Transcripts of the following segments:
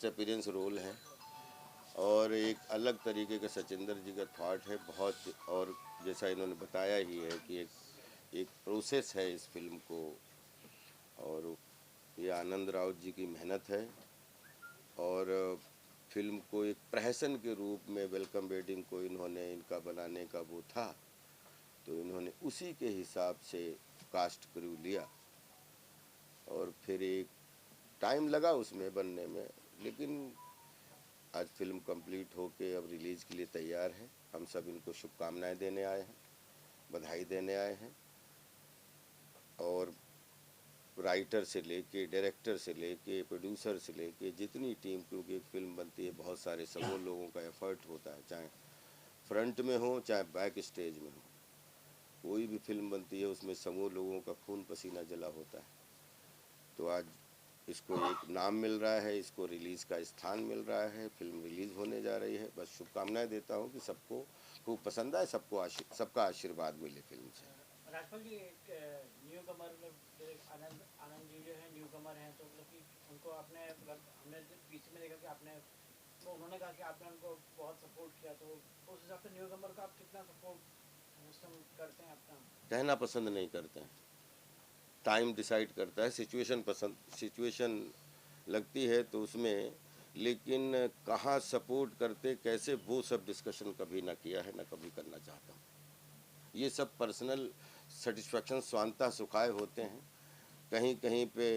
First appearance role है और एक अलग तरीके का सचिंदर जी का थॉट है बहुत। और जैसा इन्होंने बताया ही है कि एक प्रोसेस है इस फिल्म को, और ये आनंद राउत जी की मेहनत है। और फिल्म को एक प्रहसन के रूप में वेलकम वेडिंग को इन्होंने इनका बनाने का वो था, तो इन्होंने उसी के हिसाब से कास्ट क्रू लिया और फिर एक टाइम लगा उसमें बनने में, लेकिन आज फिल्म कंप्लीट होके अब रिलीज़ के लिए तैयार है। हम सब इनको शुभकामनाएं देने आए हैं, बधाई देने आए हैं। और राइटर से लेके, डायरेक्टर से लेके, प्रोड्यूसर से लेके जितनी टीम, क्योंकि एक फिल्म बनती है बहुत सारे समूह लोगों का एफर्ट होता है, चाहे फ्रंट में हो चाहे बैक स्टेज में हो। कोई भी फिल्म बनती है उसमें समूह लोगों का खून पसीना जला होता है। तो आज इसको एक नाम मिल रहा है, इसको रिलीज़ का स्थान मिल रहा है, फिल्म रिलीज़ होने जा रही है। बस शुभकामनाएं देता हूँ कि सबको खूब पसंद आए, सबका आशीर्वाद मिले फिल्म से। राजपाल जी, एक न्यू कमर आनंद आनंद जी जो है न्यू कमर हैं, तो मतलब कि उनको आपने, मतलब हमने पीछे में देखा कि आपने, तो उन्होंने कहा कि आपने उनको बहुत सपोर्ट किया, तो उस हिसाब से न्यू कमर का आप कितना सपोर्ट सिस्टम करते हैं अपना? कहना पसंद नहीं करते हैं, टाइम डिसाइड करता है, सिचुएशन लगती है तो उसमें, लेकिन कहाँ सपोर्ट करते कैसे वो सब डिस्कशन कभी ना किया है, ना कभी करना चाहता हूँ। ये सब पर्सनल सेटिस्फेक्शन, स्वांतः सुखाए होते हैं। कहीं कहीं पे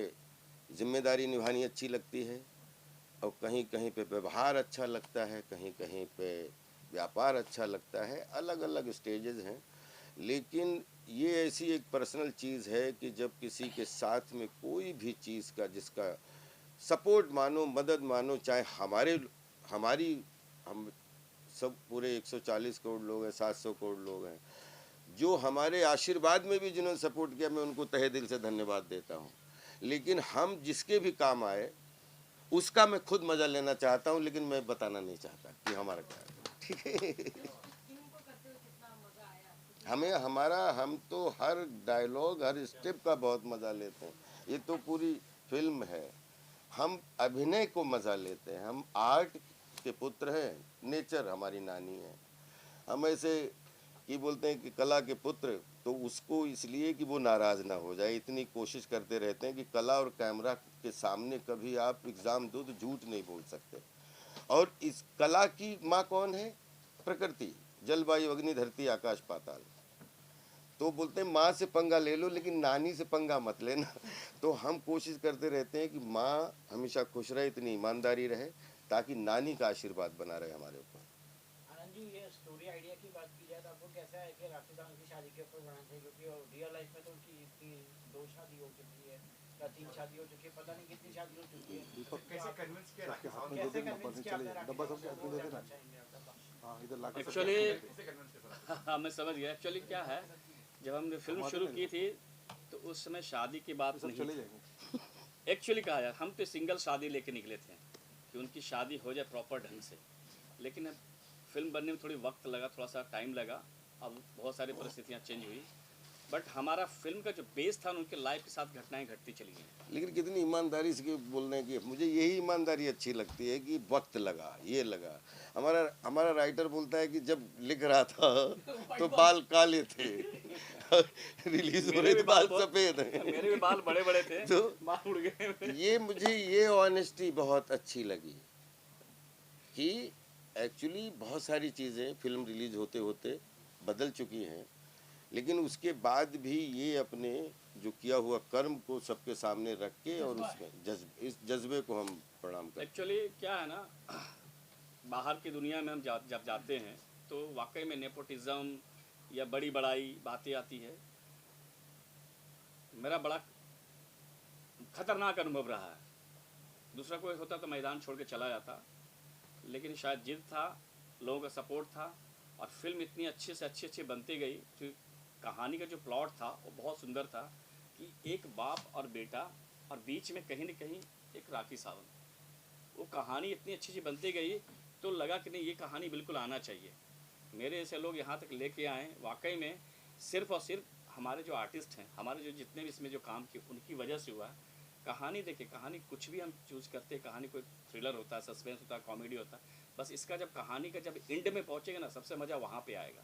जिम्मेदारी निभानी अच्छी लगती है और कहीं कहीं पे व्यवहार अच्छा लगता है, कहीं कहीं पे व्यापार अच्छा लगता है। अलग अलग स्टेजेस हैं, लेकिन ये ऐसी एक पर्सनल चीज़ है कि जब किसी के साथ में कोई भी चीज़ का, जिसका सपोर्ट मानो, मदद मानो, चाहे हमारी हम सब पूरे 140 करोड़ लोग हैं, 700 करोड़ लोग हैं, जो हमारे आशीर्वाद में भी जिन्होंने सपोर्ट किया, मैं उनको तहे दिल से धन्यवाद देता हूँ। लेकिन हम जिसके भी काम आए उसका मैं खुद मजा लेना चाहता हूँ, लेकिन मैं बताना नहीं चाहता कि हमारा क्या है। ठीक है। हम तो हर डायलॉग, हर स्टेप का बहुत मजा लेते हैं। ये तो पूरी फिल्म है, हम अभिनय को मजा लेते हैं। हम आर्ट के पुत्र हैं, नेचर हमारी नानी है। हम ऐसे कि बोलते हैं कि कला के पुत्र, तो उसको इसलिए कि वो नाराज़ ना हो जाए, इतनी कोशिश करते रहते हैं कि कला और कैमरा के सामने कभी आप एग्ज़ाम दो तो झूठ नहीं बोल सकते। और इस कला की माँ कौन है? प्रकृति, जल वायु अग्नि धरती आकाश पाताल। तो बोलते हैं माँ से पंगा ले लो, लेकिन नानी से पंगा मत लेना। तो हम कोशिश करते रहते हैं कि माँ हमेशा खुश रहे, इतनी ईमानदारी रहे, ताकि नानी का आशीर्वाद बना रहे हमारे ऊपर। आनंद जी, ये स्टोरी आइडिया की बात की जाए तो आपको कैसा है कि राखी सावंत की शादी के ऊपर बनाना चाहिए, क्योंकि रियल लाइफ में तो उनकी इतनी 2 शादी हो चुकी है या 3 शादी हो चुकी है, पता नहीं कितनी शादी हो चुकी है। तो कैसे कन्विंस किया राखी सावंत, कैसे कन्विंस किया आपने राखी सावंत को, वो जानना चाहेंगे आप डब्बा? हाँ इधर ला के एक्चुअली कैसे कन्विंस किया? हाँ मैं समझ गया। एक्चुअली क्या है, जब हमने फिल्म शुरू की थी तो उस समय शादी की बात नहीं चले थी। जाएंगे। एक्चुअली कहा जाए, हम तो सिंगल शादी लेके निकले थे कि उनकी शादी हो जाए प्रॉपर ढंग से। लेकिन अब फिल्म बनने में थोड़ी वक्त लगा, थोड़ा सा टाइम लगा, अब बहुत सारी परिस्थितियाँ चेंज हुई। बट हमारा फिल्म का जो बेस था उनके लाइफ के साथ घटनाएं घटती चली गई। लेकिन कितनी ईमानदारी से बोलने की, मुझे यही ईमानदारी अच्छी लगती है कि वक्त लगा, ये लगा। हमारा राइटर बोलता है कि जब लिख रहा था तो बाल काले थे, रिलीज हो रहे थे बाल सफेद हैं। मेरे भी बाल बड़े बड़े थे तो बाल उड़ गए। ये ऑनेस्टी बहुत अच्छी लगी कि एक्चुअली बहुत सारी चीज़ें फिल्म रिलीज होते होते बदल चुकी हैं, लेकिन उसके बाद भी ये अपने जो किया हुआ कर्म को सबके सामने रख के और उसमें इस जज्बे को हम प्रणाम करते हैं। एक्चुअली क्या है ना, बाहर की दुनिया में हम जब जाते हैं तो वाकई में नेपोटिज्म या बड़ी बड़ाई बातें आती है। मेरा बड़ा खतरनाक अनुभव रहा है। दूसरा कोई होता तो मैदान छोड़ के चला जाता, लेकिन शायद जिद था, लोगों का सपोर्ट था और फिल्म इतनी अच्छे से अच्छी बनती गई कि कहानी का जो प्लॉट था वो बहुत सुंदर था कि एक बाप और बेटा और बीच में कहीं न कहीं एक राखी सावंत। वो कहानी इतनी अच्छी बनती गई तो लगा कि नहीं, ये कहानी बिल्कुल आना चाहिए। मेरे ऐसे लोग यहाँ तक लेके आए, वाकई में सिर्फ़ और सिर्फ हमारे जो आर्टिस्ट हैं, हमारे जो जितने भी इसमें जो काम किए उनकी वजह से हुआ। कहानी देखिए, कहानी कुछ भी हम चूज़ करते हैं, कहानी कोई थ्रिलर होता है, सस्पेंस होता है, कॉमेडी होता है, बस इसका जब कहानी का जब एंड में पहुँचेगा ना, सबसे मज़ा वहाँ पे आएगा।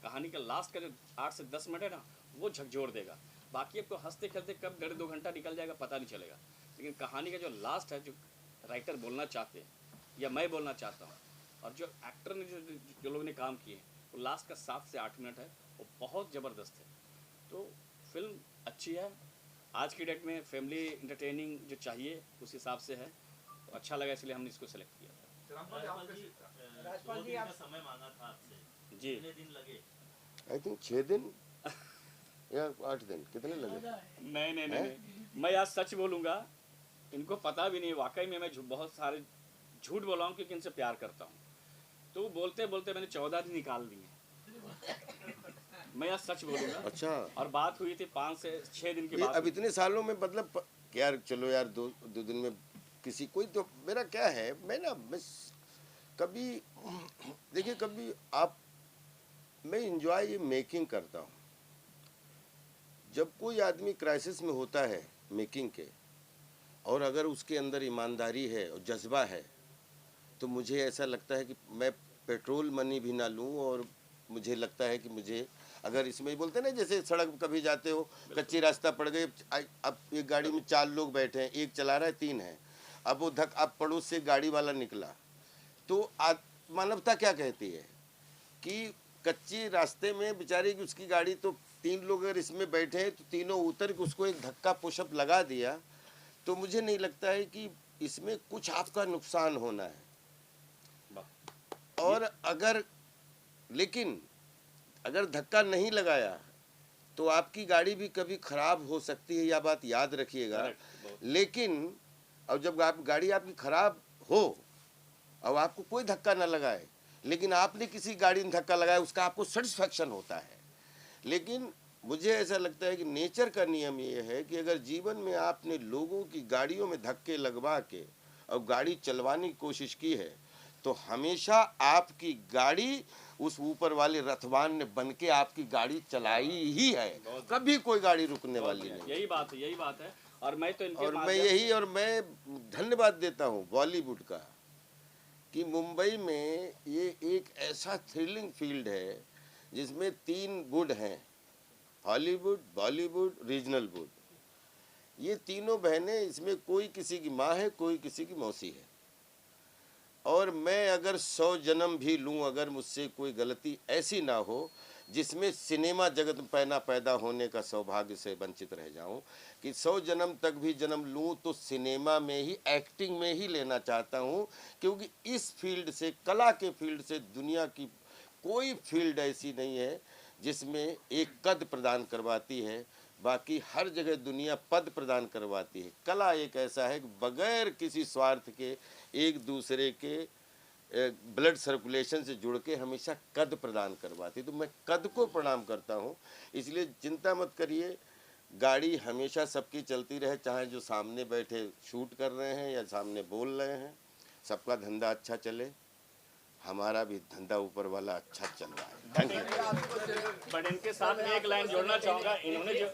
कहानी का लास्ट का जो 8 से 10 मिनट है ना, वो झकझोर देगा। बाकी आपको हँसते खेलते कब 1.5-2 घंटा निकल जाएगा पता नहीं चलेगा, लेकिन कहानी का जो लास्ट है, जो राइटर बोलना चाहते हैं या मैं बोलना चाहता हूँ, और जो एक्टर ने जो लोगों ने काम किए हैं, वो लास्ट का 7 से 8 मिनट है, वो बहुत ज़बरदस्त है। तो फिल्म अच्छी है, आज की डेट में फैमिली इंटरटेनिंग जो चाहिए उस हिसाब से है, तो अच्छा लगा इसलिए हमने इसको सेलेक्ट किया था। राजपाल जी आप समय मांगा था आपसे, जी, कितने दिन लगे? आई थिंक 6 दिन या 8 दिन, कितने लगे? नहीं, मैं आज सच बोलूँगा, इनको पता भी नहीं, वाकई में मैं बहुत सारे झूठ बोला हूँ क्योंकि इनसे प्यार करता हूँ। तो बोलते बोलते मैंने 14 दिन निकाल दिए, मैं आज सच बोलूँगा। अच्छा, और बात हुई थी 5 से 6 दिन की ये बात अब हुई। इतने सालों में मतलब यार चलो यार, दो दिन में किसी कोई, तो मेरा क्या है, मैं कभी देखिए, कभी आप, मैं इंजॉय ये मेकिंग करता हूँ। जब कोई आदमी क्राइसिस में होता है मेकिंग के, और अगर उसके अंदर ईमानदारी है और जज्बा है, तो मुझे ऐसा लगता है कि मैं पेट्रोल मनी भी ना लूँ, और मुझे लगता है कि मुझे, अगर इसमें बोलते हैं ना, जैसे सड़क कभी जाते हो, कच्ची रास्ता पड़ गई, अब एक गाड़ी में 4 लोग बैठे हैं, एक चला रहा है, 3 है, अब वो अब पड़ोस से गाड़ी वाला निकला, तो मानवता क्या कहती है कि कच्ची रास्ते में बेचारी की उसकी गाड़ी, तो 3 लोग अगर इसमें बैठे हैं तो तीनों उतर के उसको एक धक्का पुशअप लगा दिया, तो मुझे नहीं लगता है कि इसमें कुछ आपका नुकसान होना है। और लेकिन अगर धक्का नहीं लगाया तो आपकी गाड़ी भी कभी खराब हो सकती है, यह बात याद रखिएगा। लेकिन अब जब गाड़ी आपकी खराब हो और आपको कोई धक्का ना लगाए, लेकिन आपने किसी गाड़ी में धक्का लगाया, उसका आपको सेटिस्फैक्शन होता है। लेकिन मुझे ऐसा लगता है कि नेचर का नियम ये है कि अगर जीवन में आपने लोगों की गाड़ियों में धक्के लगवा के और गाड़ी चलवाने की कोशिश की है, तो हमेशा आपकी गाड़ी उस ऊपर वाले रथवान ने बन के आपकी गाड़ी चलाई ही है, कभी कोई गाड़ी रुकने वाली नहीं। यही बात है। और मैं तो इनके और मैं धन्यवाद देता हूँ बॉलीवुड का कि मुंबई में ये एक ऐसा थ्रिलिंग फील्ड है जिसमें 3 वुड हैं, हॉलीवुड, बॉलीवुड, रीजनल वुड। ये तीनों बहनें, इसमें कोई किसी की माँ है, कोई किसी की मौसी है। और मैं अगर 100 जन्म भी लूँ, अगर मुझसे कोई गलती ऐसी ना हो जिसमें सिनेमा जगत में पैदा होने का सौभाग्य से वंचित रह जाऊं, कि 100 जन्म तक भी जन्म लूं तो सिनेमा में ही, एक्टिंग में ही लेना चाहता हूं, क्योंकि इस फील्ड से, कला के फील्ड से, दुनिया की कोई फील्ड ऐसी नहीं है जिसमें एक कद प्रदान करवाती है। बाकी हर जगह दुनिया पद प्रदान करवाती है, कला एक ऐसा है कि बगैर किसी स्वार्थ के एक दूसरे के ब्लड सर्कुलेशन से जुड़ के हमेशा कद प्रदान करवाती। तो मैं कद को प्रणाम करता हूँ, इसलिए चिंता मत करिए, गाड़ी हमेशा सबकी चलती रहे, चाहे जो सामने बैठे शूट कर रहे हैं या सामने बोल रहे हैं, सबका धंधा अच्छा चले, हमारा भी धंधा ऊपर वाला अच्छा चल रहा है। Thank you. बट इनके साथ में एक लाइन जोड़ना चाहूँगा, इन्होंने जो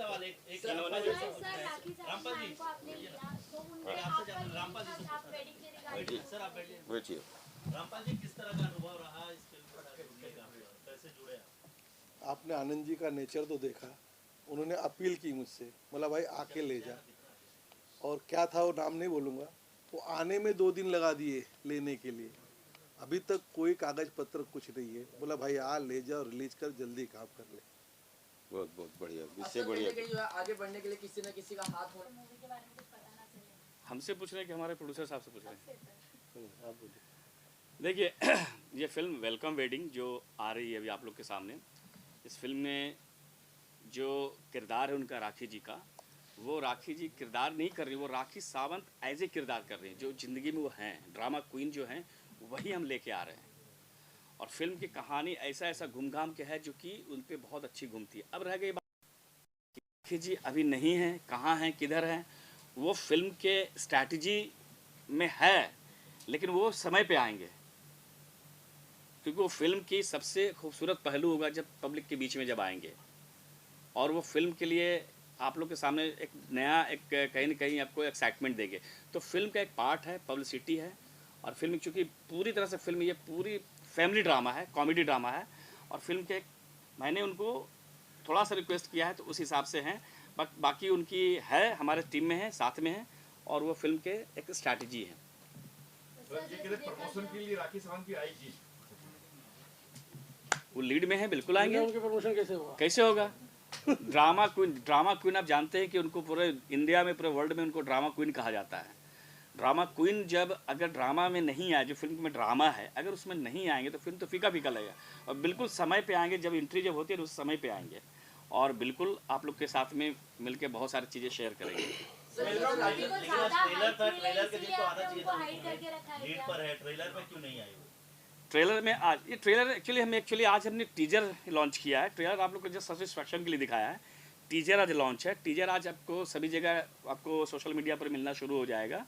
बैठिए। रामपाल जी, किस तरह का अनुभव रहा इस फिल्म के साथ जुड़ने का, कैसे जुड़े आप? आपने आनंद जी का नेचर तो देखा, उन्होंने अपील की मुझसे, बोला भाई आके ले जा, और क्या था वो नाम नहीं बोलूँगा, वो आने में 2 दिन लगा दिए लेने के लिए, अभी तक कोई कागज पत्र कुछ नहीं है, बोला भाई आ ले जा और रिलीज कर, जल्दी काम कर ले। बहुत बहुत बढ़िया, इससे बढ़िया जो है आगे बढ़ने के लिए किसी न किसी का हाथ हो। हमसे पूछ रहे हैं कि हमारे प्रोड्यूसर साहब से पूछ रहे हैं। आप बोलिए। देखिए, ये फिल्म वेलकम वेडिंग जो आ रही है अभी आप लोग के सामने, इस फिल्म में जो किरदार है उनका, राखी जी का, वो राखी जी किरदार नहीं कर रही, वो राखी सावंत एज ए किरदार कर रही हैं, जो ज़िंदगी में वो हैं, ड्रामा क्वीन जो हैं, वही हम लेके आ रहे हैं। और फिल्म की कहानी ऐसा घूम-घाम के है जो कि उन पर बहुत अच्छी घूमती है। अब रह गई बात, राखी जी अभी नहीं हैं, कहाँ हैं, किधर हैं, वो फिल्म के स्ट्रैटेजी में है, लेकिन वो समय पे आएंगे, क्योंकि वो फिल्म की सबसे खूबसूरत पहलू होगा जब पब्लिक के बीच में जब आएंगे। और वो फिल्म के लिए आप लोग के सामने एक नया एक कहीं ना कहीं आपको एक्साइटमेंट देंगे। तो फिल्म का एक पार्ट है, पब्लिसिटी है, और फिल्म चूँकि पूरी तरह से फिल्म ये पूरी फैमिली ड्रामा है, कॉमेडी ड्रामा है, और फिल्म के मैंने उनको थोड़ा सा रिक्वेस्ट किया है तो उस हिसाब से हैं, बाकी उनकी है, हमारे टीम में है, साथ में है, और वो फिल्म के एक स्ट्रैटेजी है। प्रमोशन के लिए राखी सावंत भी आएगी, वो लीड में है, बिल्कुल आएंगे। उनके प्रमोशन कैसे होगा? कैसे होगा? ड्रामा क्वीन आप जानते हैं कि उनको पूरे इंडिया में, पूरे वर्ल्ड में उनको ड्रामा क्वीन कहा जाता है। ड्रामा क्वीन जब अगर ड्रामा में नहीं आए, जो फिल्म में ड्रामा है, अगर उसमें नहीं आएंगे तो फिल्म तो फीका फीका लगेगा। और बिल्कुल समय पे आएंगे, जब एंट्री जब होती है उस समय पे आएंगे, और बिल्कुल आप लोग के साथ में मिलके बहुत सारी चीज़ें शेयर करेंगे। लेकिन आज ट्रेलर था, ट्रेलर के दिन तो आना चाहिए था, लीड पर है, ट्रेलर में क्यों नहीं आई वो? ट्रेलर में आज ये ट्रेलर एक्चुअली आज हमने टीजर लॉन्च किया है। ट्रेलर आप लोग को जस्ट सेटिस्फैक्शन के लिए दिखाया है। टीजर आज लॉन्च है। टीजर आज आपको सभी जगह, आपको सोशल मीडिया पर मिलना शुरू हो जाएगा।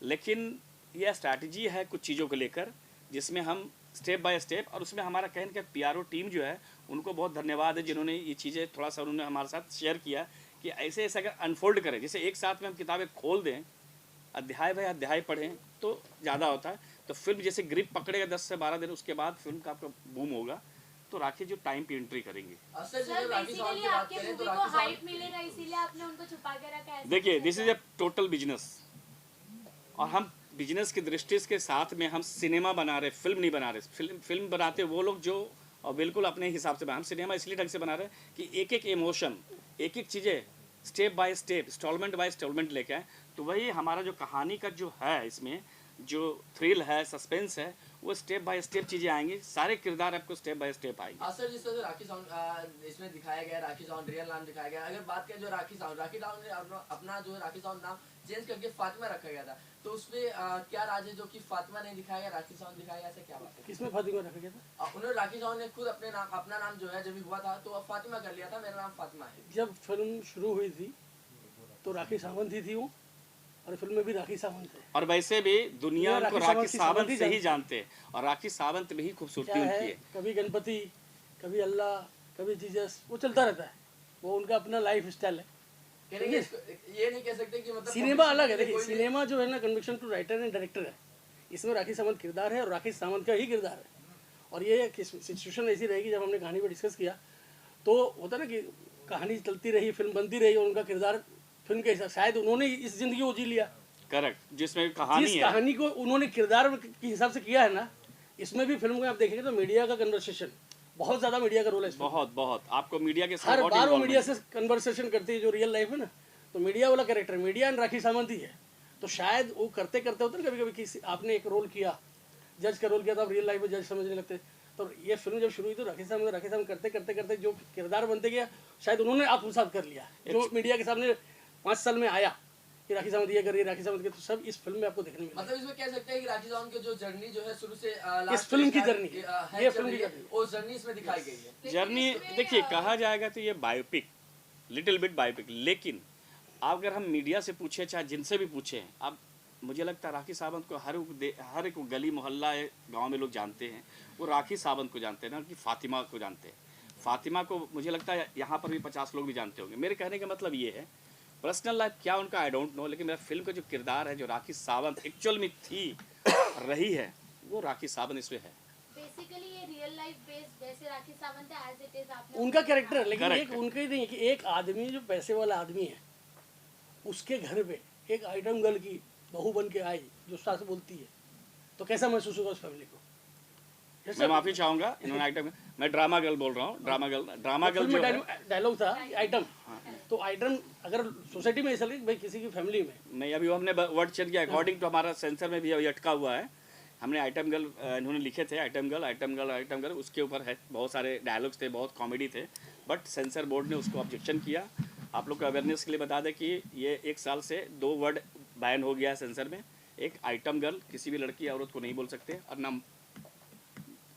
लेकिन यह स्ट्रैटेजी है कुछ चीज़ों को लेकर, जिसमें हम स्टेप बाय स्टेप, और उसमें हमारा कहने का PRO टीम जो है उनको बहुत धन्यवाद है, जिन्होंने ये चीज़ें थोड़ा सा उन्होंने हमारे साथ शेयर किया कि ऐसे ऐसे अगर अनफोल्ड करें, जैसे एक साथ में हम किताबें खोल दें, अध्याय बाय अध्याय पढ़ें तो ज़्यादा होता है। तो फिल्म जैसे ग्रिप पकड़ेगा 10 से 12 दिन, उसके बाद फिल्म का आपका बूम होगा। तो राखी जो टाइम पे एंट्री करेंगे। सर बेसिकली आपके मूवी को हाइप मिलेगा इसीलिए आपने उनको छुपा के रखा है। देखिए, this is a total business, और हम बिजनेस की दृष्टि के साथ में हम सिनेमा बना रहे, फिल्म नहीं बना रहे। फिल्म बनाते वो लोग जो, और बिल्कुल अपने हिसाब से हम सिनेमा इसलिए ढंग से बना रहे हैं कि एक एक इमोशन, एक एक चीज़ें step by step, installment by installment लेके आए। तो वही हमारा जो कहानी का जो है, इसमें जो थ्रिल है, सस्पेंस है, वो स्टेप बाय स्टेप चीज़ें आएंगी। सारे किरदार आपको स्टेप बाय स्टेप आएंगे। सर जिस तरह से राखी साउंड इसमें दिखाया गया, राखी साउंड रियल नाम दिखाया गया, अगर बात करें जो राखी साउंड ने अपना जो है राखी साउंड नाम चेंज करके फातिमा रखा गया था, तो उसमें क्या राज है जो कि फातिमा नहीं दिखाया गया, राखी साउंड दिखाया गया, ऐसा क्या बात है? किसमें फातिमा रखा गया था? उन्होंने राखी साउंड ने खुद अपना नाम जो है जब भी हुआ था तो फातिमा कर लिया था, मेरा नाम फातिमा है। जब फिल्म शुरू हुई थी तो राखी सावंत ही थी वो, और फिल्म में भी राखी सावंत है। और वैसे भी दुनिया उनको राखी सावंत से ही जानते जानते हैं, और राखी सावंत में ही खूबसूरती उनकी है। कभी गणपति, कभी अल्लाह, कभी जीसस, वो चलता रहता है, वो उनका अपना लाइफ स्टाइल है। ये नहीं कह सकते कि मतलब सिनेमा अलग है। देखिए, सिनेमा जो है ना, conviction to writer and director है। इसमें राखी सावंत किरदार है और राखी सावंत का ही किरदार है। और ये सिचुएशन ऐसी रहेगी, जब हमने कहानी पर डिस्कस किया तो होता ना कि कहानी चलती रही, फिल्म बनती रही, और उनका किरदार फिल्म के हिसाब, शायद उन्होंने इस जिंदगी को जी लिया। करेक्ट, जिसमें कहानी जिस है, कहानी को उन्होंने किरदार के हिसाब से किया है ना, इसमें भी फिल्म में आप देखेंगे तो मीडिया का कन्वर्सेशन, बहुत ज्यादा मीडिया का रोल है इसमें। बहुत आपको मीडिया के साथ हर बहुत बार वो involvement मीडिया से कन्वर्सेशन करती है, जो रियल लाइफ है ना, तो मीडिया वाला character media and Rakhi Sawant ही है। तो शायद वो करते करते होते ना, कभी कभी किसी आपने एक रोल किया, जज का रोल किया, तो आप रियल लाइफ में जज समझने लगते। तो ये फिल्म जब शुरू हुई तो राखी सावंत करते करते करते जो किरदार बनते गया, शायद उन्होंने आत्मसात कर लिया, जो मीडिया के सामने 5 साल में आया कि राखी सावंत ये कर रही है, राखी सावंत के, तो सब इस फिल्म में आपको देखने मिला। मतलब इसमें कह सकते हैं कि राखी सावंत की जो जर्नी जो है शुरू से इस फिल्म की जर्नी, ये फिल्म की जर्नी, वो जर्नी इसमें दिखाई गई है। जर्नी। देखिए, कहा जाएगा तो ये बायोपिक, लिटिल बिट बायोपिक, लेकिन अगर हम मीडिया से पूछे, चाहे जिनसे भी पूछे, अब मुझे लगता है राखी सावंत को हर एक गली मोहल्ला गांव में लोग जानते हैं। वो राखी सावंत को जानते हैं ना कि फातिमा को जानते हैं। फातिमा को मुझे लगता है यहाँ पर भी 50 लोग भी जानते होंगे। मेरे कहने का मतलब ये है, पर्सनल लाइफ क्या उनका आई डोंट नो, लेकिन मेरा फिल्म का जो किरदार है, जो राखी सावंत एक्चुअल में थी, रही है, वो राखी सावंत इसमें है। बेसिकली ये रियल लाइफ बेस्ड जैसे राखी सावंत है, एज इट इज आपने उनका कैरेक्टर है। लेकिन Correct. एक उनका ही नहीं है कि एक आदमी जो पैसे वाला आदमी है, उसके घर पे एक आइटम गर्ल की बहू बन के आई जो सास बोलती है, तो कैसा महसूस होगा उस फैमिली को? मैं माफी चाहूंगा, इन्होंने आइटम, मैं ड्रामा गर्ल बोल रहा हूँ। ड्रामा गर्ल जो है, डायलॉग था आइटम, तो आइटम अगर सोसाइटी में ऐसा लगे भाई किसी की फैमिली में, नहीं, अभी हमने वर्ड चेंज किया अकॉर्डिंग टू हमारा सेंसर में भी अभी अटका हुआ है। हमने आइटम गर्ल इन्होंने लिखे थे, आइटम गर्ल, उसके ऊपर है बहुत सारे डायलॉग्स थे, बहुत कॉमेडी थे, बट सेंसर बोर्ड ने उसको ऑब्जेक्शन किया। आप लोग को अवेयरनेस के लिए बता दें कि ये 1 साल से 2 वर्ड बैन हो गया है सेंसर में। एक आइटम गर्ल, किसी भी लड़की या औरत को नहीं बोल सकते, और ना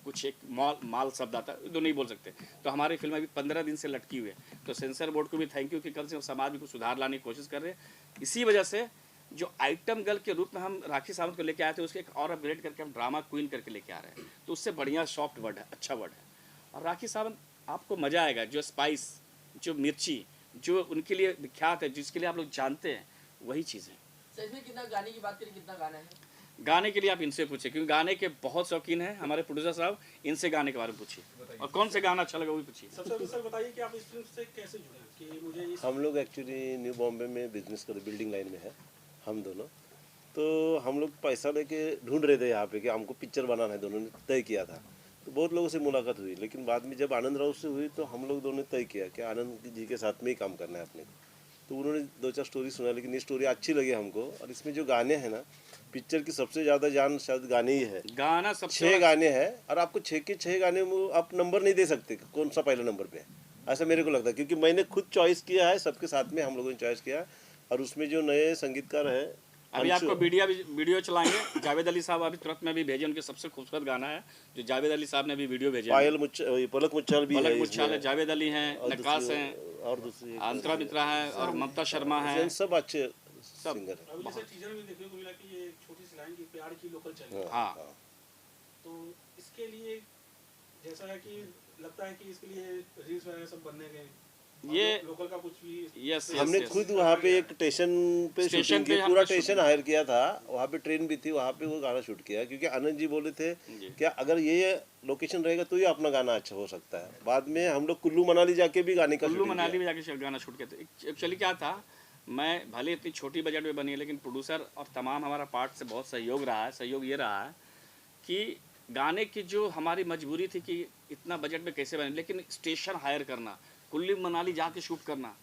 कुछ एक माल शब्द आता है, तो नहीं बोल सकते। तो हमारी फिल्म अभी 15 दिन से लटकी हुई है। तो सेंसर बोर्ड को भी थैंक यू कि कम से कम समाज में कुछ सुधार लाने की कोशिश कर रहे हैं। इसी वजह से जो आइटम गर्ल के रूप में हम राखी सावंत को लेके आए थे, उसके एक और अपग्रेड करके हम ड्रामा क्वीन करके लेके आ रहे हैं। तो उससे बढ़िया सॉफ्ट वर्ड है, अच्छा वर्ड है। और राखी सावंत आपको मज़ा आएगा, जो स्पाइस, जो मिर्ची, जो उनके लिए विख्यात है, जिसके लिए आप लोग जानते हैं, वही चीज़ है। सर इसमें कितना गाने की बात करें, कितना गाना है? गाने के लिए आप इनसे पूछिए, क्योंकि गाने के बहुत शौकीन हैं हमारे प्रोड्यूसर साहब, इनसे गाने के बारे में पूछिए और कौन से गाना अच्छा लगा वो भी पूछिए। सबसे पहले सर बताइए कि आप इस फिल्म से कैसे जुड़े कि मुझे इस हम लोग एक्चुअली न्यू बॉम्बे में बिजनेस कर बिल्डिंग लाइन में है हम दोनों, तो हम लोग पैसा लेके ढूंढ रहे थे यहाँ पे कि हमको पिक्चर बनाना है, दोनों ने तय किया था। तो बहुत लोगों से मुलाकात हुई, लेकिन बाद में जब आनंद राउत से हुई तो हम लोग दोनों ने तय किया कि आनंद जी के साथ में ही काम करना है अपने को। तो उन्होंने 2-4 स्टोरी सुना, लेकिन ये स्टोरी अच्छी लगी हमको। और इसमें जो गाने हैं ना, पिक्चर की सबसे ज़्यादा जान शायद गाने ही है। गाना सबसे 6 गाने हैं और आपको 6 के 6 गाने में आप नंबर नहीं दे सकते कौन सा पहले नंबर पे है, ऐसा मेरे को लगता है। क्योंकि मैंने खुद चॉइस किया है, सबके साथ में हम लोगों ने चॉइस किया, और उसमें जो नए संगीतकार है, अभी आपको वीडियो चलाएंगे। जावेद अली साहब अभी तुरंत में भी भेजे, उनके सबसे खूबसूरत गाना है जो जावेद अली साहब ने भी वीडियो भेजा। पलक मुच्छल भी पलक मुच्छल है, जावेद अली हैं, नक्काश हैं, और दूसरी अंतरा मित्रा है और ममता शर्मा है, सब अच्छे सिंगर हैं। अभी जैसे टीजर में देखने को मिला कि ये छोटी सी लाइन की प्यार की लोकल चली, हाँ। तो इसके लिए जैसा है कि लगता है कि इसके लिए रील्स वगैरह सब बनने गए, ये लोकल का कुछ भी यस हमने खुद वहाँ पे एक स्टेशन पे शूटिंग की, पूरा स्टेशन हायर किया था, वहाँ पे ट्रेन भी थी, वहाँ पे वो गाना शूट किया। क्योंकि आनंद जी बोले थे कि अगर ये लोकेशन रहेगा तो ये अपना गाना अच्छा हो सकता है। बाद में हम लोग कुल्लू मनाली जाके भी गाने का कुल्लू मनाली में जाके गाना शूट किया था। एक्चुअली क्या था, मैं भले इतनी छोटी बजट में बनी है, लेकिन प्रोड्यूसर और तमाम हमारा पार्ट से बहुत सहयोग रहा है। सहयोग ये रहा है कि गाने की जो हमारी मजबूरी थी कि इतना बजट में कैसे बने, लेकिन स्टेशन हायर करना, कुल्लू मनाली जाके शूट करना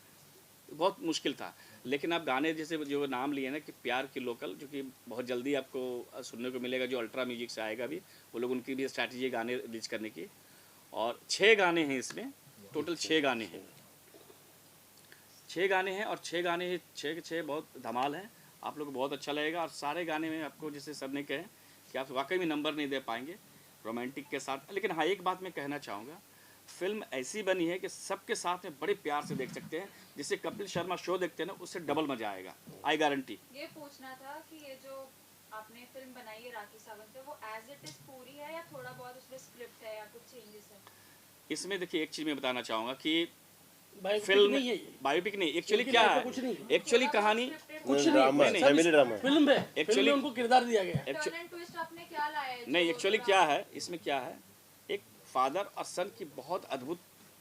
बहुत मुश्किल था। लेकिन आप गाने जैसे जो नाम लिए ना कि प्यार की लोकल, जो कि बहुत जल्दी आपको सुनने को मिलेगा, जो अल्ट्रा म्यूजिक से आएगा भी, वो लोग उनकी भी स्ट्रैटेजी है गाने रिलीज करने की। और 6 गाने हैं इसमें, टोटल 6 गाने हैं, 6 गाने हैं और 6 गाने 6 के 6 बहुत धमाल हैं। आप लोग को बहुत अच्छा लगेगा। और सारे गाने में आपको जैसे सर ने कहे कि आप वाकई में नंबर नहीं दे पाएंगे रोमांटिक के साथ। लेकिन हाँ, एक बात मैं कहना चाहूँगा, फिल्म ऐसी बनी है कि सबके साथ में बड़े प्यार से देख सकते हैं। जिससे कपिल शर्मा शो देखते हैं ना, उससे डबल मजा आएगा, आई गारंटी। ये पूछना था कि ये जो आपने फिल्म बनाई है राखी सावंत पे, वो एज इट इज पूरी है या थोड़ा बहुत उसमें स्क्रिप्ट है या कुछ चेंजेस है? इसमें देखिए एक चीज़ मैं बताना चाहूँगा कि फिल्म नहीं है, बायोपिक नहीं, एक्चुअली क्या है, एक्चुअली कहानी कुछ नहीं, फैमिली ड्रामा फिल्म है, एक्चुअली उनको किरदार दिया गया है। टर्न एंड ट्विस्ट आपने क्या लाया है? नहीं, एक्चुअली क्या है, इसमें क्या है, एक फादर और सन की बहुत अद्भुत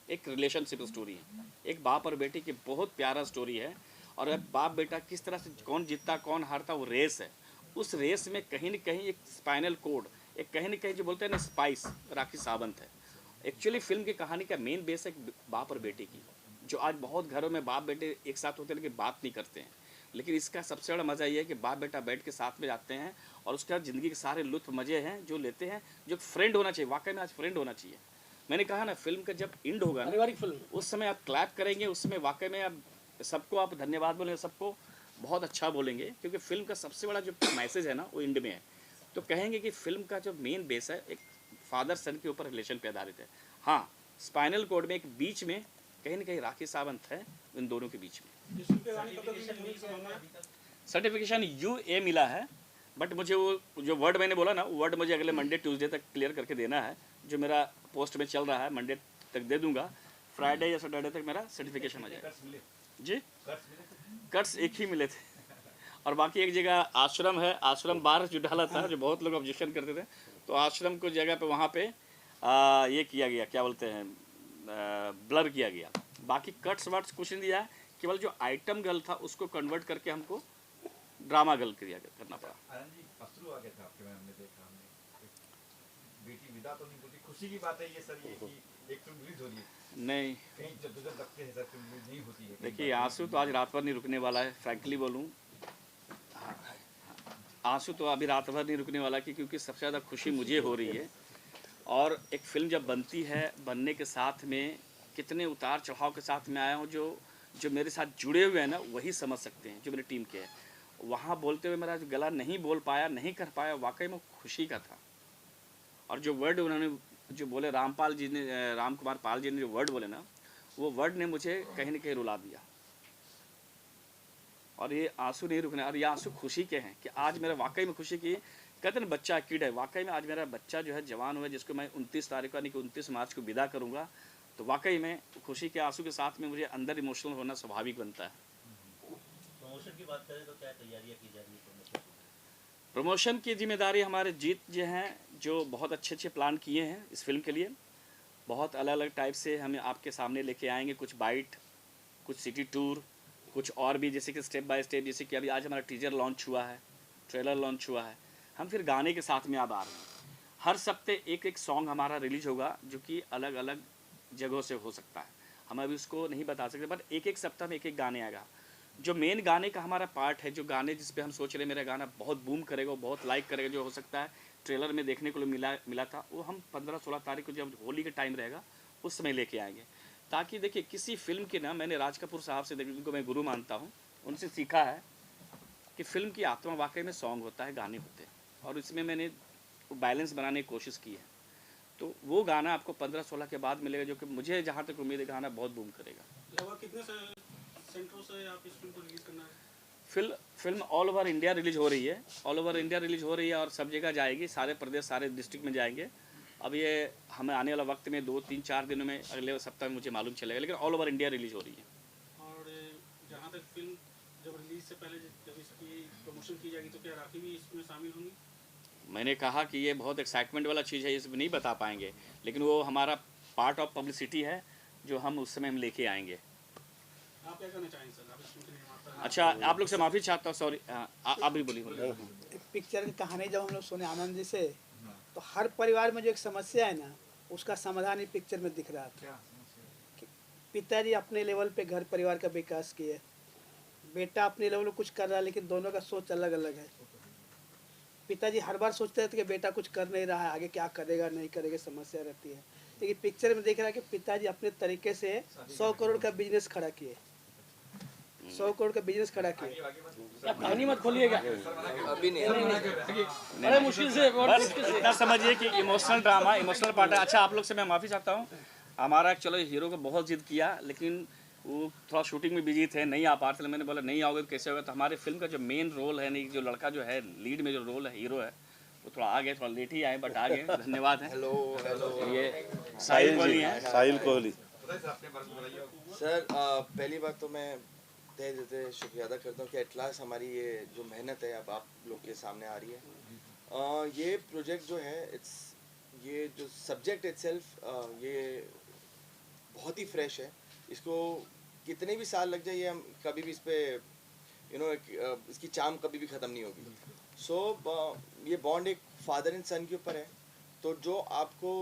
एक रिलेशनशिप स्टोरी है। एक बाप और बेटे की बहुत प्यारा स्टोरी है। और अब बाप बेटा किस तरह से कौन जीतता कौन हारता, वो रेस है। उस रेस में कहीं न कहीं एक स्पाइनल कोड, एक कहीं न कहीं जो बोलते हैं ना स्पाइस, राखी सावंत है। एक्चुअली फिल्म की कहानी का मेन बेस है बाप और बेटे की, जो आज बहुत घरों में बाप बेटे एक साथ होते हैं लेकिन बात नहीं करते हैं। लेकिन इसका सबसे बड़ा मज़ा ये है कि बाप बेटा बैठ के साथ में जाते हैं और उसका ज़िंदगी के सारे लुत्फ मज़े हैं जो लेते हैं। जो फ्रेंड होना चाहिए, वाकई में आज फ्रेंड होना चाहिए। मैंने कहा ना, फिल्म का जब एंड होगा ना, पारिवारिक फिल्म, उस समय आप क्लैप करेंगे, उस समय वाकई में आप सबको आप धन्यवाद बोलेंगे, सबको बहुत अच्छा बोलेंगे। क्योंकि फिल्म का सबसे बड़ा जो मैसेज है ना, वो एंड में है। तो कहेंगे कि फिल्म का जो मेन बेस है एक फादर सन के ऊपर रिलेशन पे आधारित है। हाँ, स्पाइनल कोड में एक बीच में कहीं ना कहीं राखी सावंत है इन दोनों के बीच में। सर्टिफिकेशन UA मिला है, बट मुझे वो जो वर्ड मैंने बोला ना, वो वर्ड मुझे अगले मंडे ट्यूसडे तक क्लियर करके देना है। जो मेरा पोस्ट में चल रहा है, मंडे तक दे दूंगा। फ्राइडे या सैटरडे तक मेरा सर्टिफिकेशन आ जाएगा। जी, कट्स एक ही मिले थे और बाकी एक जगह आश्रम है, आश्रम बार जो डाला था, जो बहुत लोग ऑब्जेक्शन करते थे, तो आश्रम को जगह पे वहाँ पे ये किया गया, क्या बोलते हैं, ब्लर किया गया। बाकी कट्स वर्ड्स कुछ नहीं दिया, केवल जो आइटम गर्ल था उसको कन्वर्ट करके हमको ड्रामा गर्ल करना पड़ा। आनंद जी, अश्रु आ गया था आपके में, हमने देखा, हमने बेटी विदा तो नहीं होती, खुशी की बात है ये सर, ये कि एक फिल्म रिलीज हो रही है। नहीं, कहीं जद्दोजहद लगते हैं सर, फिल्म नहीं होती है। देखिए, आंसू तो आज रात भर नहीं रुकने वाला है, फ्रैंकली बोलूँ, आंसू तो अभी रात भर नहीं रुकने वाला, क्योंकि सबसे ज़्यादा खुशी मुझे हो रही है। और एक फ़िल्म जब बनती है, बनने के साथ में कितने उतार चढ़ाव के साथ में आया हूँ, जो मेरे साथ जुड़े हुए हैं ना, वही समझ सकते हैं, जो मेरी टीम के हैं। वहाँ बोलते हुए मेरा जो गला नहीं बोल पाया, नहीं कर पाया, वाकई में खुशी का था। और जो वर्ड उन्होंने जो बोले, राम कुमार पाल जी ने जो वर्ड बोले ना, वो वर्ड ने मुझे कहीं ना कहीं रुला दिया। और ये आंसू नहीं रुकने, और ये आंसू खुशी के हैं कि आज मेरा वाकई में खुशी की, कहते ना बच्चा किड है, वाकई में आज मेरा बच्चा जो है जवान हुआ, जिसको मैं 29 तारीख को यानी कि 29 मार्च को विदा करूँगा। तो वाकई में खुशी के आंसू के साथ में मुझे अंदर इमोशनल होना स्वाभाविक बनता है। प्रमोशन की बात करें तो क्या तैयारियां की जा रही है प्रमोशन की? प्रमोशन की जिम्मेदारी हमारे जीत जो हैं, जो बहुत अच्छे अच्छे प्लान किए हैं इस फिल्म के लिए। बहुत अलग अलग टाइप से हम आपके सामने लेके आएंगे, कुछ बाइट, कुछ सिटी टूर, कुछ और भी, जैसे कि स्टेप बाय स्टेप। जैसे कि अभी आज हमारा टीजर लॉन्च हुआ है, ट्रेलर लॉन्च हुआ है, हम फिर गाने के साथ में अब आ रहे हैं। हर सप्ते एक एक सॉन्ग हमारा रिलीज होगा जो कि अलग अलग जगहों से हो सकता है, हम अभी उसको नहीं बता सकते, बट एक एक सप्ताह में एक एक गाने आएगा। जो मेन गाने का हमारा पार्ट है, जो गाने जिस पे हम सोच रहे हैं मेरा गाना बहुत बूम करेगा, बहुत लाइक करेगा, जो हो सकता है ट्रेलर में देखने को मिला था, वो हम 15-16 तारीख को जब होली का टाइम रहेगा उस समय लेके आएंगे। ताकि देखिए किसी फिल्म के ना, मैंने राज कपूर साहब से, जिनको मैं गुरु मानता हूँ, उनसे सीखा है कि फिल्म की आत्मा वाकई में सॉन्ग होता है, गाने होते हैं, और इसमें मैंने बैलेंस बनाने की कोशिश की है। तो वो गाना आपको 15-16 के बाद मिलेगा, जो कि मुझे जहाँ तक उम्मीद है गाना बहुत बूम करेगा। लगभग कितने सेंटरों से आप इस फिल्म को रिलीज करना है? Film all over India release हो रही है, ऑल ओवर इंडिया रिलीज हो रही है और सब जगह जाएगी, सारे प्रदेश, सारे डिस्ट्रिक्ट में जाएंगे। अब ये हमें आने वाला वक्त में 2-3-4 दिनों में, अगले सप्ताह में मुझे मालूम चलेगा, लेकिन ऑल ओवर इंडिया रिलीज हो रही है। और जहाँ तक फिल्म जब रिलीज से पहले जब इसकी प्रमोशन की जाएगी तो क्या राखी भी इसमें शामिल होंगी? मैंने कहा कि ये बहुत एक्साइटमेंट वाला चीज़ है, इसमें नहीं बता पाएंगे, लेकिन वो हमारा पार्ट ऑफ पब्लिसिटी है जो हम उस समय हम लेके आएंगे। आप क्या कहना चाहेंगे सर? आप इस फिल्म के निर्माता हैं। अच्छा, आप लोग से माफ़ी चाहता हूँ, सॉरी, आप भी बोलिए। पिक्चर की कहानी जब हम लोग सुने आनंद जी से, तो हर परिवार में जो एक समस्या है ना, उसका समाधान ही पिक्चर में दिख रहा था। कि पिताजी अपने लेवल पे घर परिवार का विकास किए, बेटा अपने लेवल पे कुछ कर रहा है, लेकिन दोनों का सोच अलग अलग है। पिताजी हर बार सोचते रहते कि बेटा कुछ कर नहीं रहा है, आगे क्या करेगा नहीं करेगा, समस्या रहती है। लेकिन पिक्चर में देख रहा है कि पिताजी अपने तरीके से 100 करोड़ का बिजनेस खड़ा किए, 100 करोड़ का बिजनेस खड़ा किए। कहानी मत खोलिएगा अभी नहीं, बड़े मुश्किल से, बस इतना समझिए कि इमोशनल ड्रामा, इमोशनल पार्ट है। अच्छा, आप लोग से मैं माफ़ी चाहता हूँ, हमारा चलो हीरो को बहुत जिद किया, लेकिन वो थोड़ा शूटिंग में बिजी थे, नहीं आ पा रहे थे। मैंने बोला नहीं आओगे तो कैसे होगा। तो हमारे फिल्म का जो मेन रोल है, नहीं, जो लड़का जो है लीड में जो रोल है, हीरो है, वो थोड़ा आ गए, थोड़ा लेट ही आए, बट आ गए, धन्यवाद है। ये साहिल कोहली हैं। साहिल कोहली सर, पहली बात तो मैं तहे दिल से शुक्रिया अदा करता हूँ कि एट लास्ट हमारी ये जो मेहनत है अब आप लोग के सामने आ रही है। ये प्रोजेक्ट जो है, ये जो सब्जेक्ट इटसेल्फ, ये बहुत ही फ्रेश है। इसको कितने भी साल लग जाए, ये हम कभी भी इस पर इसकी चाम कभी भी ख़त्म नहीं होगी। सो ये बॉन्ड एक फादर एंड सन के ऊपर है, तो जो आपको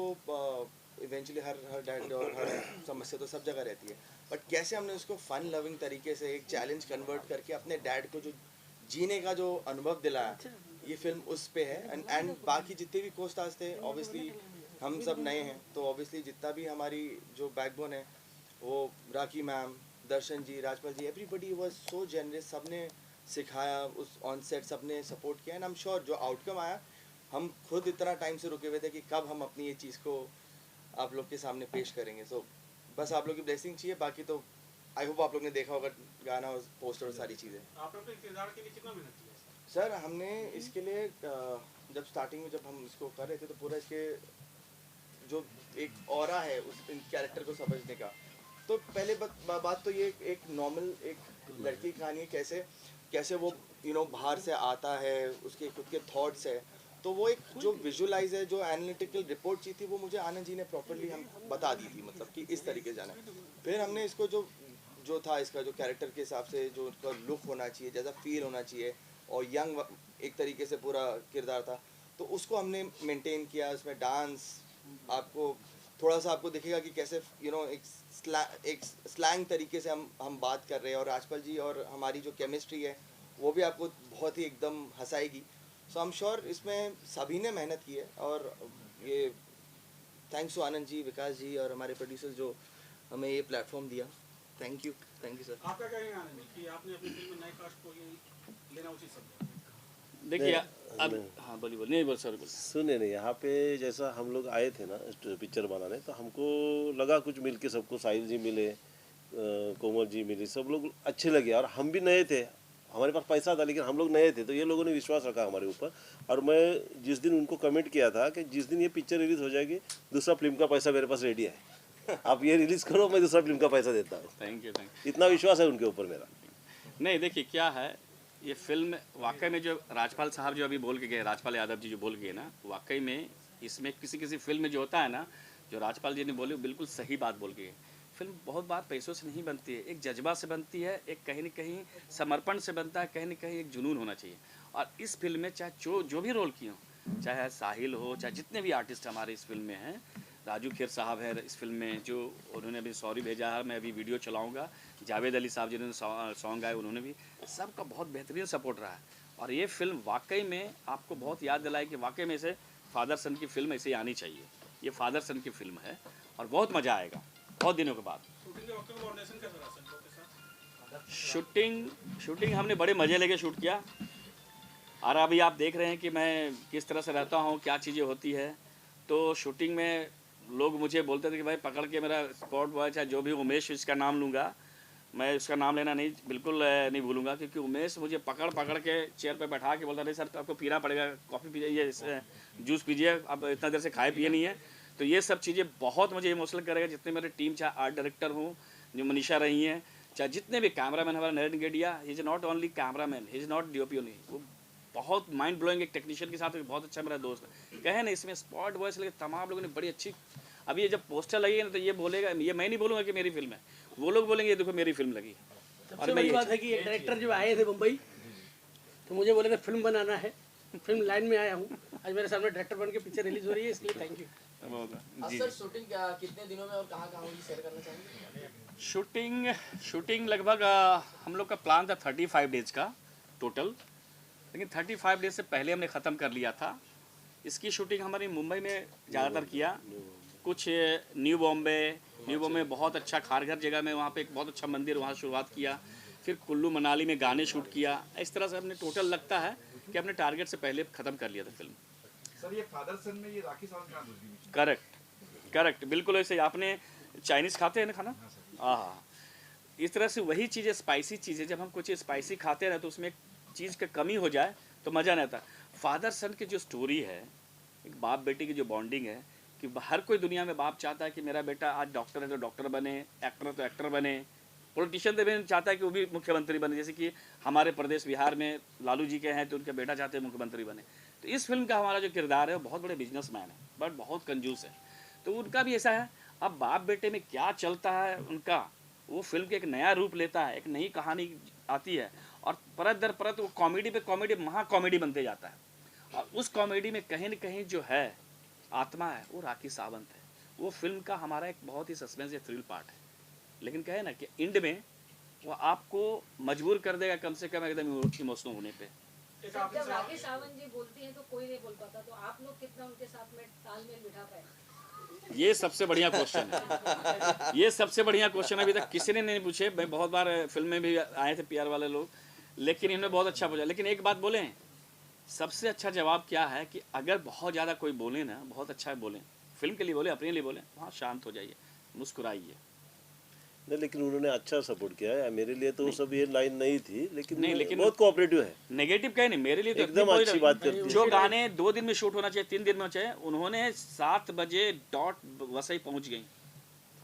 इवेंचुअली हर डैड और हर समस्या तो सब जगह रहती है, बट कैसे हमने उसको फन लविंग तरीके से एक चैलेंज कन्वर्ट करके अपने डैड को जो जीने का जो अनुभव दिलाया, ये फिल्म उस पे है। एंड बाकी जितने भी को स्टार्स थे, ऑब्वियसली हम सब नए हैं, तो ऑब्वियसली जितना भी हमारी जो बैकबोन है, वो Rakhi ma'am, Darshan ji, Rajpal ji, everybody was so generous, सबने सिखाया उस ऑन सेट, सबने सपोर्ट किया। एंड आई एम श्योर जो आउटकम आया, हम खुद इतना टाइम से रुके हुए थे कि कब हम अपनी ये चीज़ को आप लोग के सामने पेश करेंगे। सो बस आप लोग की ब्लेसिंग चाहिए, बाकी तो आई होप आप लोग ने देखा होगा गाना और पोस्टर और सारी चीज़ें। आपने अपने किरदार के लिए कितना मेहनत किया सर? हमने इसके लिए जब स्टार्टिंग में जब हम इसको कर रहे थे, तो पूरा इसके जो एक ऑरा है उस कैरेक्टर को समझने का, तो पहले बात तो ये एक नॉर्मल एक लड़की की कहानी है, कैसे वो बाहर से आता है, उसके खुद के थॉट्स है, तो वो एक जो विजुअलाइज है, जो एनालिटिकल रिपोर्ट चाहिए थी, वो मुझे आनंद जी ने प्रॉपर्ली हम बता दी थी, मतलब कि इस तरीके से जाना है। फिर हमने इसको जो था इसका जो कैरेक्टर के हिसाब से जो उसका लुक होना चाहिए, जैसा फील होना चाहिए, और यंग एक तरीके से पूरा किरदार था, तो उसको हमने मेंटेन किया। उसमें डांस आपको थोड़ा सा आपको दिखेगा कि कैसे एक स्लैंग तरीके से हम बात कर रहे हैं, और राजपाल जी और हमारी जो केमिस्ट्री है वो भी आपको बहुत ही एकदम हंसाएगी। सो आई एम श्योर इसमें सभी ने मेहनत की है, और ये थैंक्स टू आनंद जी, विकास जी और हमारे प्रोड्यूसर्स जो हमें ये प्लेटफॉर्म दिया। Thank you sir. आपका क्या कहना है कि आपने अपनी फिल्म में नए कास्ट को ये लेना उचित समझा? देखिए अब, हाँ बोलिए, नहीं बोल सर, सुने नहीं, यहाँ पे जैसा हम लोग आए थे ना पिक्चर बनाने, तो हमको लगा कुछ मिल के सबको, साहिल जी मिले, कोमल जी मिली, सब लोग अच्छे लगे, और हम भी नए थे, हमारे पास पैसा था लेकिन हम लोग नए थे, तो ये लोगों ने विश्वास रखा हमारे ऊपर। और मैं जिस दिन उनको कमेंट किया था कि जिस दिन ये पिक्चर रिलीज़ हो जाएगी, दूसरा फिल्म का पैसा मेरे पास रेडी है आप ये रिलीज करो, मैं दूसरा फिल्म का पैसा देता हूँ। Thank you. इतना विश्वास है उनके ऊपर मेरा। नहीं देखिए क्या है, ये फिल्म वाकई में जो राजपाल साहब जो अभी बोल के गए, राजपाल यादव जी जो बोल गए ना, वाकई में इसमें किसी फिल्म में जो होता है ना, जो राजपाल जी ने बोले बिल्कुल सही बात बोल के गए। फिल्म बहुत बार पैसों से नहीं बनती है, एक जज्बा से बनती है, एक कहीं न कहीं समर्पण से बनता है, कहीं न कहीं एक जुनून होना चाहिए। और इस फिल्म में चाहे जो भी रोल किए हों, चाहे साहिल हो, चाहे जितने भी आर्टिस्ट हमारे इस फिल्म में हैं, राजू खेर साहब है इस फिल्म में, जो उन्होंने अभी सॉरी भेजा है, मैं अभी वीडियो चलाऊंगा। जावेद अली साहब जिन्होंने सॉन्ग गाए, उन्होंने भी, सबका बहुत बेहतरीन सपोर्ट रहा है। और ये फिल्म वाकई में आपको बहुत याद दिलाए कि वाकई में इसे फादर सन की फिल्म ऐसे ही आनी चाहिए। ये फादर सन की फिल्म है और बहुत मज़ा आएगा बहुत दिनों के बाद। शूटिंग हमने बड़े मज़े लेके शूट किया। और अभी आप देख रहे हैं कि मैं किस तरह से रहता हूँ, क्या चीज़ें होती है। तो शूटिंग में लोग मुझे बोलते थे कि भाई पकड़ के मेरा स्पॉट बॉय, चाहे जो भी उमेश, इसका नाम लूँगा मैं, उसका नाम लेना नहीं बिल्कुल नहीं भूलूंगा, क्योंकि उमेश मुझे पकड़ के चेयर पे बैठा के बोलता नहीं सर आपको पीना पड़ेगा, कॉफ़ी पीजिए, ये जूस पीजिए, अब इतना देर से खाए पिए नहीं है। तो ये सब चीज़ें बहुत मुझे इमोशनल करेगा। जितने मेरे टीम, चाहे आर्ट डायरेक्टर हूँ जो मनीषा रही हैं, चाहे जितने भी कैमरामैन, हमारा Narendra Gadia, he is not only cameraman, he is not DOP only, वो बहुत माइंड ब्लोइंग एक टेक्नीशियन के साथ बहुत अच्छा मेरा दोस्त है। कहे ना इसमें स्पॉट बॉय से लेकर तमाम लोगों ने बड़ी अच्छी, अभी ये जब पोस्टर लगेगा ना तो ये बोलेगा, ये मैं नहीं बोलूँगा कि मेरी फिल्म है, वो लोग बोलेंगे ये देखो मेरी फिल्म लगी। सबसे बड़ी बात है कि एक डायरेक्टर जब आए थे मुंबई तो मुझे बोले थे फिल्म बनाना है, फिल्म लाइन में आया हूँ, आज मेरे सामने डायरेक्टर बन के पीछे रिलीज हो रही है, इसलिए थैंक यू। सर शूटिंग कितने दिनों में और कहाँ होगी, शेयर करना चाहेंगे? शूटिंग लगभग हम लोग का प्लान था 35 डेज का टोटल, लेकिन 35 डेज से पहले हमने ख़त्म कर लिया था। इसकी शूटिंग हमारी मुंबई में ज़्यादातर किया, कुछ न्यू बॉम्बे बहुत अच्छा खारघर जगह में, वहाँ पे एक बहुत अच्छा मंदिर, वहाँ शुरुआत किया। फिर कुल्लू मनाली में गाने शूट किया। इस तरह से हमने टोटल लगता है कि अपने टारगेट से पहले ख़त्म कर लिया था फिल्म। सर ये फादर सन में ये राखी सावंत का नाम करेक्ट बिल्कुल ऐसे। आपने चाइनीज़ खाते हैं ना खाना, हाँ, इस तरह से वही चीज़ें, स्पाइसी चीज़ें, जब हम कुछ स्पाइसी खाते हैं तो उसमें एक चीज़ की कमी हो जाए तो मज़ा नहीं आता। फादर सन की जो स्टोरी है, एक बाप बेटे की जो बॉन्डिंग है, कि हर कोई दुनिया में बाप चाहता है कि मेरा बेटा आज डॉक्टर है तो डॉक्टर बने, एक्टर है तो एक्टर बने, पॉलिटिशियन तो भी चाहता है कि वो भी मुख्यमंत्री बने। जैसे कि हमारे प्रदेश बिहार में लालू जी के हैं तो उनका बेटा चाहते हैं मुख्यमंत्री बने। तो इस फिल्म का हमारा जो किरदार है वो बहुत बड़े बिजनेसमैन है, बट बहुत कंजूस है। तो उनका भी ऐसा है। अब बाप बेटे में क्या चलता है उनका, वो फिल्म के एक नया रूप लेता है, एक नई कहानी आती है, और परत दर परत वो कॉमेडी पे कॉमेडी, महाकॉमेडी बनते जाता है। और उस कॉमेडी में कहीं न कहीं जो है आत्मा है वो राखी सावंत है। वो फिल्म का हमारा एक बहुत ही सस्पेंस या थ्रिल पार्ट है, लेकिन कहे ना कि एंड में वो आपको मजबूर कर देगा कम से कम एकदम इमोशनल होने पे। जब राखी सावंत जी बोलती हैं तो कोई नहीं बोल पाता, तो आप लोग कितना उनके साथ में तालमेल बिठा पाए? ये सबसे बढ़िया क्वेश्चन है। ये सबसे बढ़िया क्वेश्चन अभी तक किसी ने नहीं पूछे। मैं बहुत बार फिल्म में भी आए थे PR वाले लोग, लेकिन इन्होंने बहुत अच्छा पूछा। लेकिन एक बात बोलें, सबसे अच्छा जवाब क्या है कि अगर बहुत ज़्यादा कोई बोले ना, बहुत अच्छा बोलें, फिल्म के लिए बोले, अपने लिए बोले, वहाँ शांत हो जाइए, मुस्कुराइए। नहीं, लेकिन उन्होंने अच्छा सपोर्ट किया है। मेरे लिए तो सब ये लाइन नहीं थी, लेकिन बहुत कोऑपरेटिव है। नेगेटिव कहे नहीं, मेरे लिए तो एकदम अच्छी बात करती है। जो गाने 2 दिन में शूट होना चाहिए, 3 दिन में होना चाहिए, उन्होंने 7 बजे डॉट वसई पहुंच गई।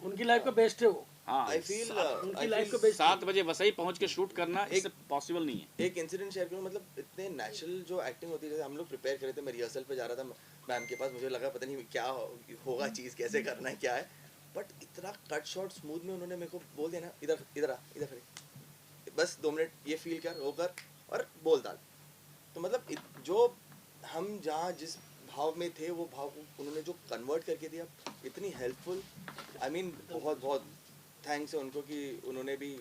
उनकी लाइफ का बेस्ट है वो। हाँ, उनकी लाइफ का बेस्ट 7 बजे वसई पहुंच के शूट करना इससे पॉसिबल नहीं है। एक इंसिडेंट शेयर करूँ, मतलब इतने नेचुरल जो एक्टिंग होती है। हम लोग प्रिपेयर कर रहे थे, मैं रिहर्सल पे जा रहा था मैम के पास, मुझे लगा पता नहीं क्या होगा चीज़, कैसे करना है, क्या है, बट इतना कट शॉट स्मूथ में उन्होंने मेरे को बोल दिया ना, इधर खड़े, बस 2 मिनट ये फील कर, वो कर और बोल डाल। तो मतलब जो हम जहाँ जिस भाव में थे वो भाव को उन्होंने जो कन्वर्ट करके दिया, इतनी हेल्पफुल। आई मीन बहुत बहुत थैंक्स है उनको कि उन्होंने भी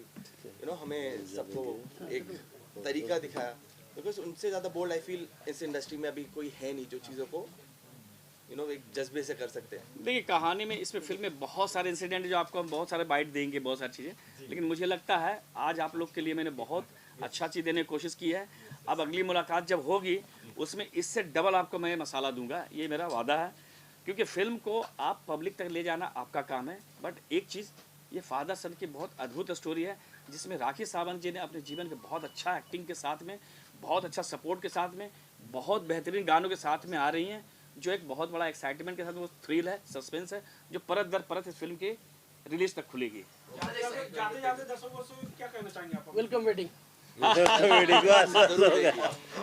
हमें सबको एक तरीका दिखाया, बिकॉज उनसे ज़्यादा बोल्ड आई फील इस इंडस्ट्री में अभी कोई है नहीं जो चीज़ों को एक जज्बे से कर सकते हैं। देखिए कहानी में, इसमें फिल्म में बहुत सारे इंसिडेंट जो आपको हम बहुत सारे बाइट देंगे, बहुत सारी चीज़ें, लेकिन मुझे लगता है आज आप लोग के लिए मैंने बहुत अच्छा चीज़ देने की कोशिश की है। अब अगली मुलाकात जब होगी उसमें इससे डबल आपको मैं मसाला दूंगा, ये मेरा वादा है, क्योंकि फिल्म को आप पब्लिक तक ले जाना आपका काम है। बट एक चीज़, ये फादर सन की बहुत अद्भुत स्टोरी है, जिसमें राखी सावंत जी ने अपने जीवन के बहुत अच्छा एक्टिंग के साथ में, बहुत अच्छा सपोर्ट के साथ में, बहुत बेहतरीन गानों के साथ में आ रही हैं। जो एक बहुत बड़ा एक्साइटमेंट के साथ वो थ्रिल है, सस्पेंस है, जो परत दर परत इस फिल्म की रिलीज तक खुलेगी। जाते जाते दर्शकों से क्या कहना चाहेंगे आप? Welcome waiting.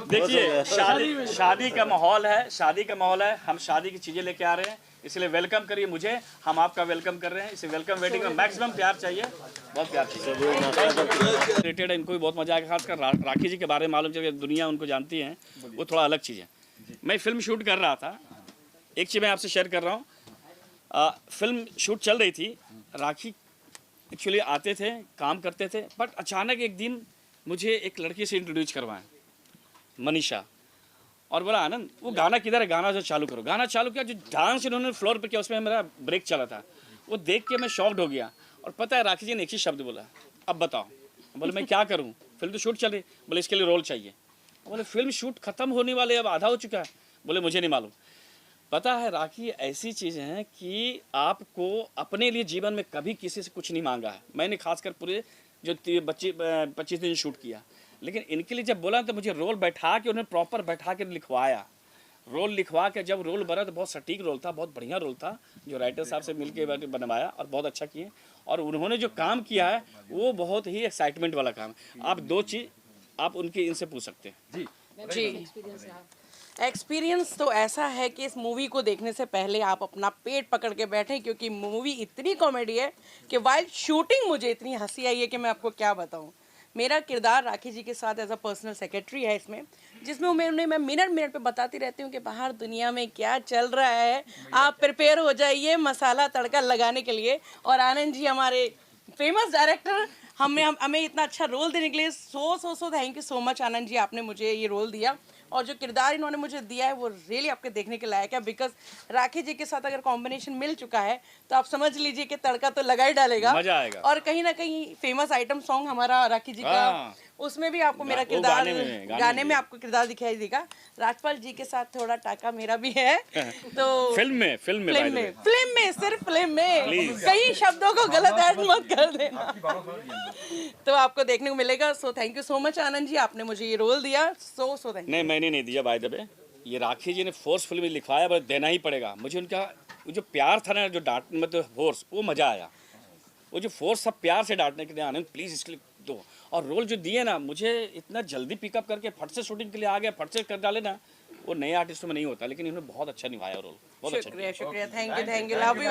देखिए शादी का माहौल है, शादी का माहौल है, हम शादी की चीज़ें लेके आ रहे हैं, इसलिए वेलकम करिए मुझे, हम आपका वेलकम कर रहे हैं। इसे वेलकम वेटिंग में मैक्सिमम प्यार चाहिए, बहुत प्यार चाहिए। रिलेटेड है, इनको भी बहुत मजा आएगा, खासकर राखी जी के बारे में मालूम चल, दुनिया उनको जानती है, वो थोड़ा अलग चीज़ है। मैं फिल्म शूट कर रहा था, एक चीज़ मैं आपसे शेयर कर रहा हूँ, फिल्म शूट चल रही थी, राखी एक्चुअली आते थे, काम करते थे, बट अचानक एक दिन मुझे एक लड़की से इंट्रोड्यूस करवाएं, मनीषा, और बोला आनंद वो गाना किधर है, गाना जो चालू करो। गाना चालू किया, जो डांस इन्होंने फ्लोर पे किया उसमें मेरा ब्रेक चला था, वो देख के मैं शॉक्ड हो गया। और पता है राखी जी ने एक ही शब्द बोला, अब बताओ। बोले मैं क्या करूं, फिल्म तो शूट चल रही। बोले इसके लिए रोल चाहिए। बोले फिल्म शूट खत्म होने वाले, अब आधा हो चुका है। बोले मुझे नहीं मालूम। पता है राखी ऐसी चीज़ है कि आपको अपने लिए जीवन में कभी किसी से कुछ नहीं मांगा है। मैंने खासकर पूरे जो 25 दिन शूट किया, लेकिन इनके लिए जब बोला तो मुझे रोल बैठा के, उन्हें प्रॉपर बैठा के लिखवाया। रोल लिखवा के जब रोल बना तो बहुत सटीक रोल था, बहुत बढ़िया रोल था, जो राइटर साहब से मिलके बनवाया और बहुत अच्छा किए। और उन्होंने जो काम किया है वो बहुत ही एक्साइटमेंट वाला काम है। आप दो चीज़ आप उनके इनसे पूछ सकते हैं। जी एक्सपीरियंस तो ऐसा है कि इस मूवी को देखने से पहले आप अपना पेट पकड़ के बैठें, क्योंकि मूवी इतनी कॉमेडी है कि वाइल शूटिंग मुझे इतनी हंसी आई है कि मैं आपको क्या बताऊं। मेरा किरदार राखी जी के साथ एज अ पर्सनल सेक्रेटरी है इसमें, जिसमें मैं मिनट पे बताती रहती हूँ कि बाहर दुनिया में क्या चल रहा है, आप प्रिपेयर हो जाइए मसाला तड़का लगाने के लिए। और आनंद जी हमारे फेमस डायरेक्टर, हमें इतना अच्छा रोल देने के लिए so thank you so much Anand ji, आपने मुझे ये रोल दिया। और जो किरदार इन्होंने मुझे दिया है वो रियली आपके देखने के लायक है, बिकॉज राखी जी के साथ अगर कॉम्बिनेशन मिल चुका है तो आप समझ लीजिए कि तड़का तो लगा ही डालेगा, मजा आएगा। और कहीं ना कहीं फेमस आइटम सॉन्ग हमारा राखी जी का, उसमें भी आपको मेरा किरदार गाने में आपको किरदार दिखाई देगा। राजपाल जी के साथ थोड़ा टाका मेरा भी है, तो फिल्म में सिर्फ फिल्म में कई शब्दों को गलत ऐड मत कर देना, तो आपको देखने को मिलेगा। So thank you so much Anand ji, आपने मुझे ये रोल दिया। So thank you. मैंने नहीं दिया बाय द वे, ये राखी जी ने फोर्सफुली में लिखवाया, बस देना ही पड़ेगा मुझे। उनका जो प्यार था ना, जो डांट मतलब फोर्स, वो मज़ा आया। वो जो फोर्स सब प्यार से डांटने के लिए, आनंद प्लीज़ इसके लिए दो। और रोल जो दिए ना मुझे, इतना जल्दी पिकअप करके फट से शूटिंग के लिए आ गया, फट से कर डाले ना, वो नए आर्टिस्टों में नहीं होता, लेकिन इन्होंने बहुत अच्छा निभाया रोल, बहुत अच्छा। शुक्रिया, थैंक यू, लव यू।